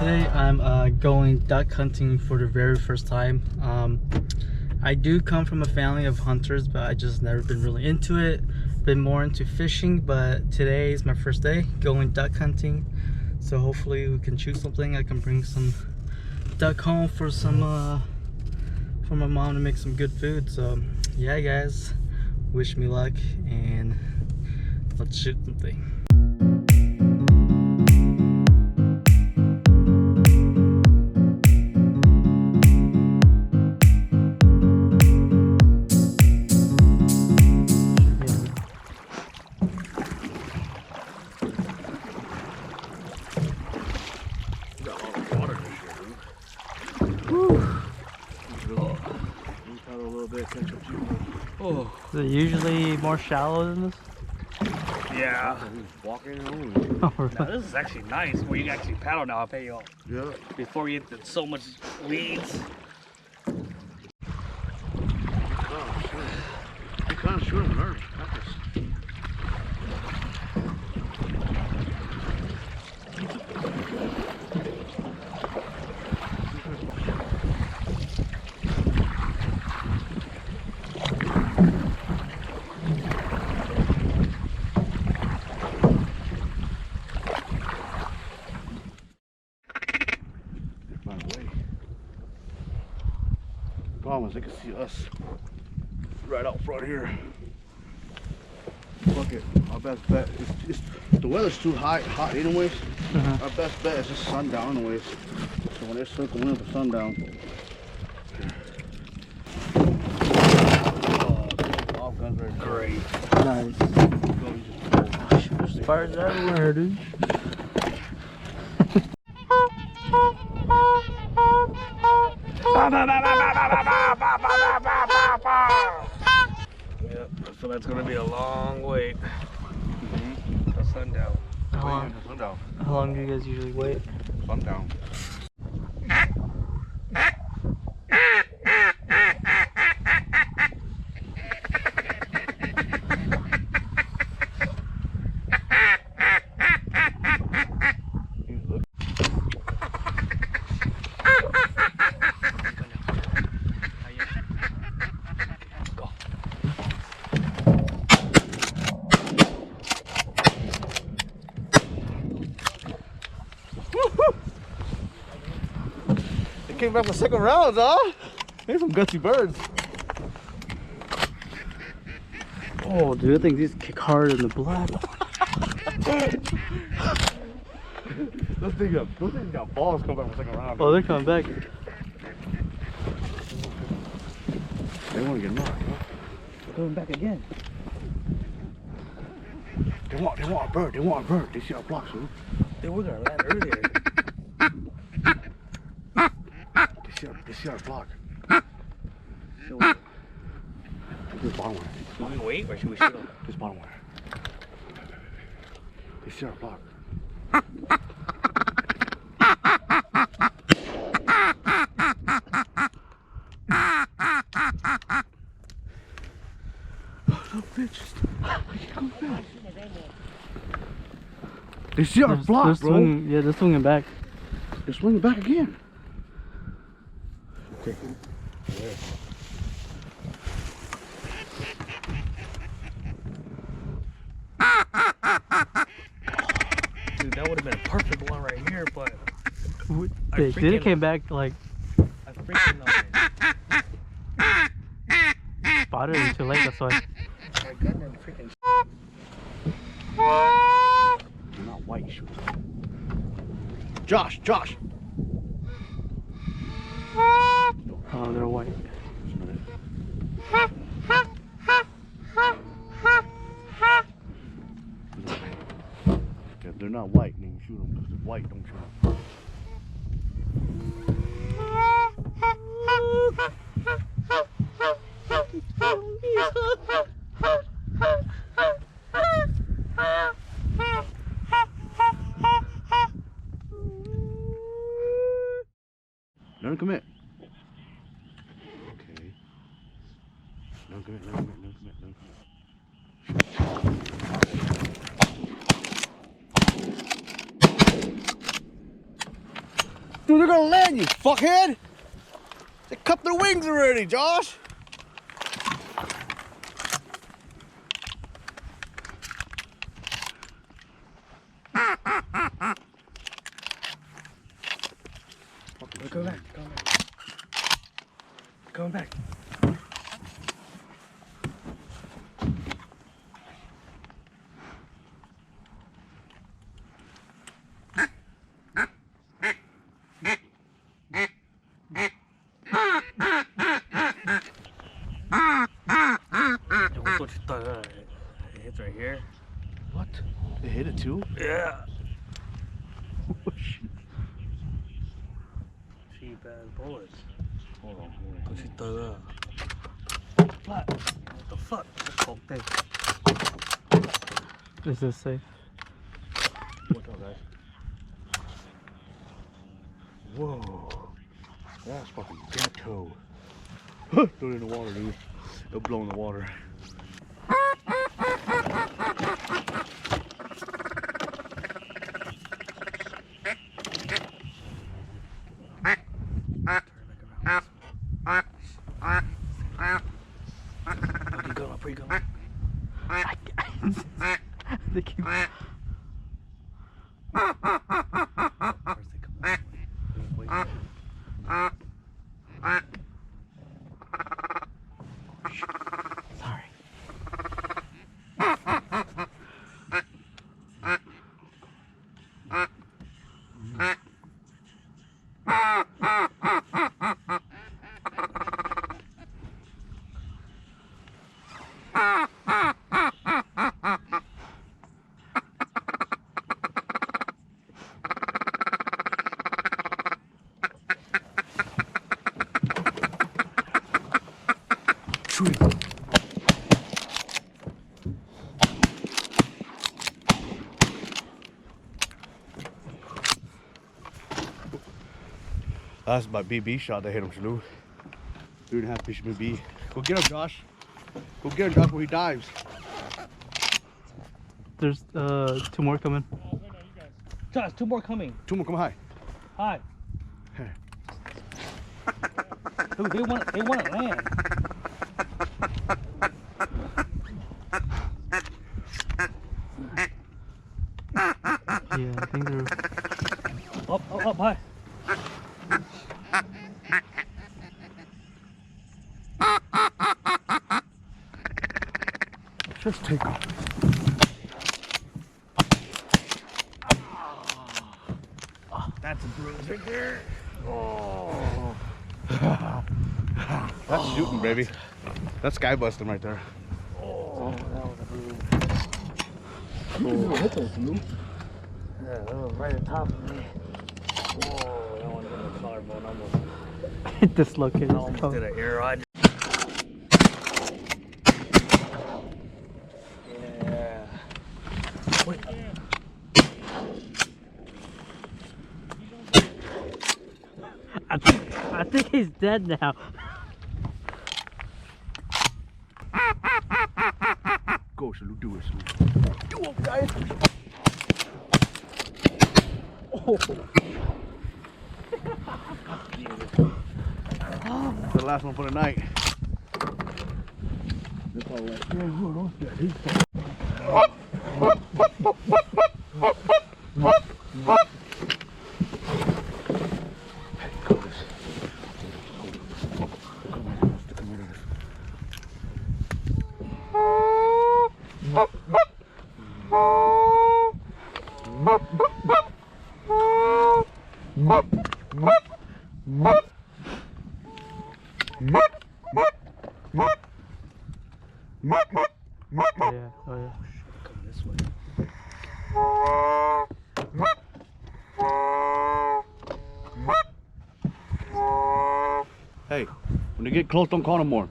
Today I'm going duck hunting for the very first time. I do come from a family of hunters, but I just never been really into it. Been more into fishing, but today is my first day going duck hunting. So hopefully we can shoot something. I can bring some duck home for some for my mom to make some good food. So yeah guys, wish me luck and let's shoot something. Oh. Is it usually more shallow than this? Yeah. Walking Oh, really? Now this is actually nice where you can actually paddle now. I pay you all. Yeah. Before you get so much weeds. Oh, shit. You kind of shooting nerves. Problem is they can see us right out front here. Fuck it. Our best bet is the weather's too hot anyways. Our best bet is just sundown anyways. So when they're circling in for sundown. All guns ready. Great. Nice. There's fires everywhere, dude. Yep, so that's gonna be a long wait. Till sundown. Sundown. How long do you guys usually wait? Sundown. Came back for second rounds, huh? There's some gutsy birds. Oh, dude, I think these kick harder than the black. Those things got balls come back for second round. Oh, they're coming back. They want to get knocked, huh? They're coming back again. They want a bird. They want a bird. They see our blocks, huh? They were gonna land earlier. They see our block. So, This bottom one. should we wait or should we shoot them? This bottom one. They see our block. Oh, bitches. They see our block, they're bro. swinging, yeah, they're swinging back. They're swinging back again. Okay. Dude, that would have been a perfect one right here, but They came back like I freaking spotted them too late. That's why. my goodness, freaking. They're not white shooters. Josh! Oh, they're white. If they're not white, then you shoot them. Because they're white, don't shoot them. Let him commit. Okay. Let him commit. Dude, they're gonna land you, fuckhead! They cut their wings already, Josh! Go back. Come back. It's right here. What? They hit it too? Yeah. Oh, shit. Cheap ass bullets. Hold on. What the fuck? Okay. Is this safe? What's up, guys? Whoa. That's fucking ghetto. Throw it in the water, dude. It'll blow in the water. Where you going? They keep... Where's they coming? Wait. Sorry. That's my BB shot that hit him, Shalou. 3.5 Fisherman B. Go get him, Josh. Go get him, Josh, where he dives. There's 2 more coming. Josh, 2 more coming. 2 more, come high. Hi. Hey. Dude, they want to land. Yeah, I think they're... Up, high. Just take off. That's a bruise right there. Oh. That's shooting, baby. That's sky busting right there. Oh, that was a bruise. Hit those, dude. Yeah, that was right on top of me. Whoa, that one hit my collarbone almost. It dislocated. I almost did an air rod. Yeah. Wait. I think he's dead now. Go, Shalou, do it, Shalou. Do it, guys. Oh. The last one for the night. This all right. Yeah, hold on. Yeah, oh yeah. Come this way. Hey, when they get close, don't call no more.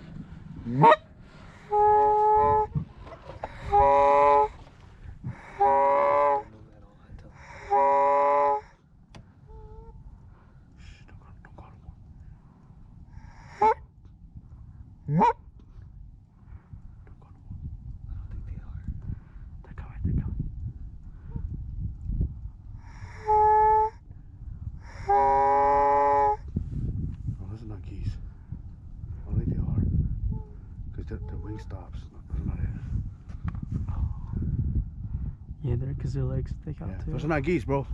They're coming. the wing stops. That's not it. Yeah, they're because their legs stick out Yeah, too. those are not geese, bro.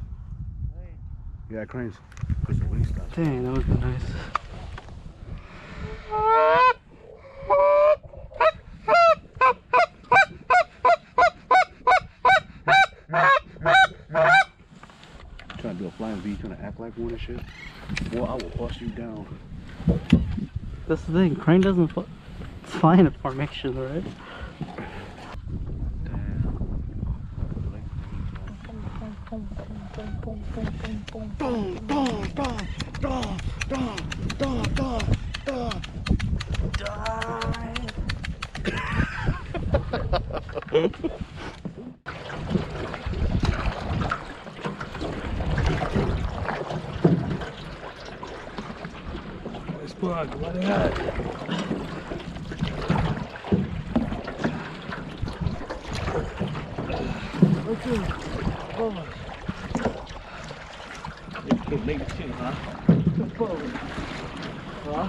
Yeah, cranes. Because the wing stops. Dang, that would be nice. Trying to do a flying V, trying to act like one and shit. Boy, I will bust you down. That's the thing. Crane doesn't fly in a formation, right? Boom, boom, boom, boom, boom, boom, boom, boom. Nice bug, what is that? Okay. Oh. Good leg too, huh? Good bug. Huh?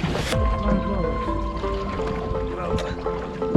Nice bug.